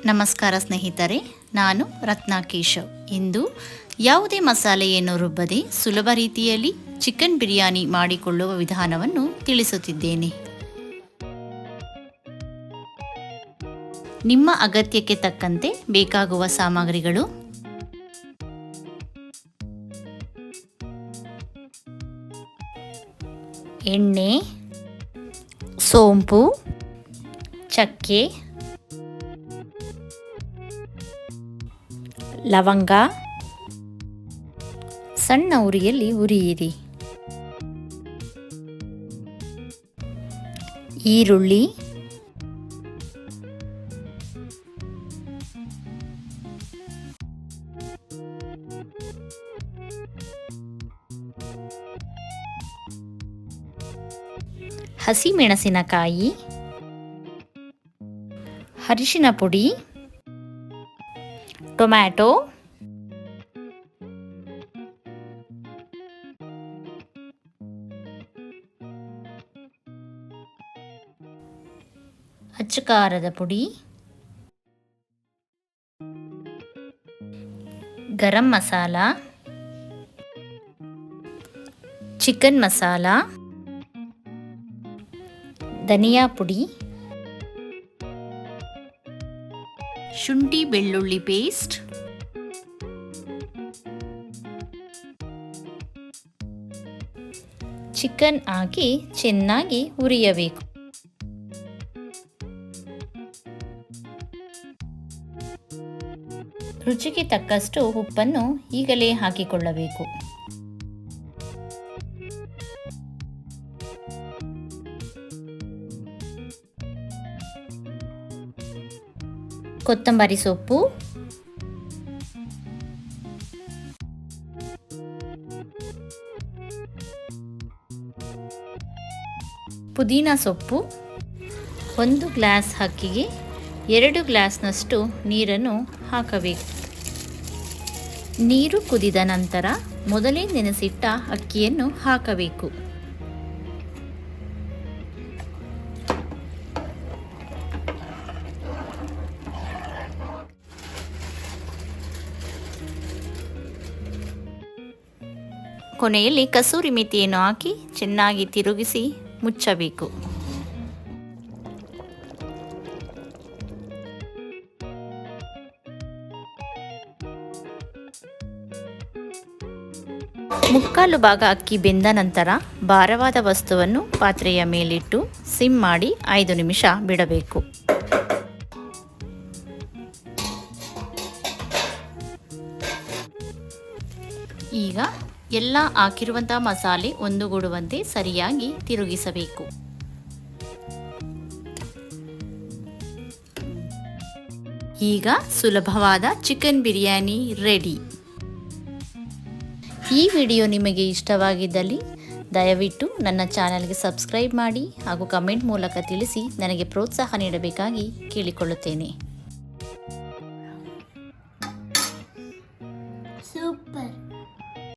ನಮಸ್ಕಾರ ಸ್ನೇಹಿತರೆ, ನಾನು ರತ್ನಾ ಕೇಶವ್. ಇಂದು ಯಾವುದೇ ಮಸಾಲೆಯನ್ನು ರುಬ್ಬದೆ ಸುಲಭ ರೀತಿಯಲ್ಲಿ ಚಿಕನ್ ಬಿರಿಯಾನಿ ಮಾಡಿಕೊಳ್ಳುವ ವಿಧಾನವನ್ನು ತಿಳಿಸುತ್ತಿದ್ದೇನೆ. ನಿಮ್ಮ ಅಗತ್ಯಕ್ಕೆ ತಕ್ಕಂತೆ ಬೇಕಾಗುವ ಸಾಮಗ್ರಿಗಳು: ಎಣ್ಣೆ, ಸೋಂಪು, ಚಕ್ಕೆ, ಲವಂಗ. ಸಣ್ಣ ಉರಿಯಲ್ಲಿ ಹುರಿಯಿರಿ. ಈರುಳ್ಳಿ, ಹಸಿಮೆಣಸಿನಕಾಯಿ, ಅರಿಶಿನ ಪುಡಿ, ಟೊಮ್ಯಾಟೊ, ಅಚ್ಚಕಾರದ ಪುಡಿ, ಗರಂ ಮಸಾಲ, ಚಿಕನ್ ಮಸಾಲ, ಧನಿಯಾ ಪುಡಿ, ಶುಂಠಿ ಬೆಳ್ಳುಳ್ಳಿ ಪೇಸ್ಟ್, ಚಿಕನ್ ಹಾಕಿ ಚೆನ್ನಾಗಿ ಹುರಿಯಬೇಕು. ರುಚಿಗೆ ತಕ್ಕಷ್ಟು ಉಪ್ಪನ್ನು ಈಗಲೇ ಹಾಕಿಕೊಳ್ಳಬೇಕು. ಕೊತ್ತಂಬರಿ ಸೊಪ್ಪು, ಪುದೀನ ಸೊಪ್ಪು. 1 ಗ್ಲಾಸ್ ಅಕ್ಕಿಗೆ 2 ಗ್ಲಾಸ್ನಷ್ಟು ನೀರನ್ನು ಹಾಕಬೇಕು. ನೀರು ಕುದಿದ ನಂತರ ಮೊದಲೇ ನೆನೆಸಿಟ್ಟ ಅಕ್ಕಿಯನ್ನು ಹಾಕಬೇಕು. ಕೊನೆಯಲ್ಲಿ ಕಸೂರಿ ಮೆಥಿಯನ್ನು ಹಾಕಿ ಚೆನ್ನಾಗಿ ತಿರುಗಿಸಿ ಮುಚ್ಚಬೇಕು. ಮುಕ್ಕಾಲು ಭಾಗ ಅಕ್ಕಿ ಬೆಂದ ನಂತರ ಭಾರವಾದ ವಸ್ತುವನ್ನು ಪಾತ್ರೆಯ ಮೇಲಿಟ್ಟು ಸಿಮ್ ಮಾಡಿ 5 ನಿಮಿಷ ಬಿಡಬೇಕು. ಈಗ ಎಲ್ಲ ಹಾಕಿರುವಂತಹ ಮಸಾಲೆ ಒಂದುಗೂಡುವಂತೆ ಸರಿಯಾಗಿ ತಿರುಗಿಸಬೇಕು. ಈಗ ಸುಲಭವಾದ ಚಿಕನ್ ಬಿರಿಯಾನಿ ರೆಡಿ. ಈ ವಿಡಿಯೋ ನಿಮಗೆ ಇಷ್ಟವಾಗಿದ್ದಲ್ಲಿ ದಯವಿಟ್ಟು ನನ್ನ ಚಾನೆಲ್ಗೆ ಸಬ್ಸ್ಕ್ರೈಬ್ ಮಾಡಿ ಹಾಗೂ ಕಮೆಂಟ್ ಮೂಲಕ ತಿಳಿಸಿ ನನಗೆ ಪ್ರೋತ್ಸಾಹ ನೀಡಬೇಕಾಗಿ ಕೇಳಿಕೊಳ್ಳುತ್ತೇನೆ.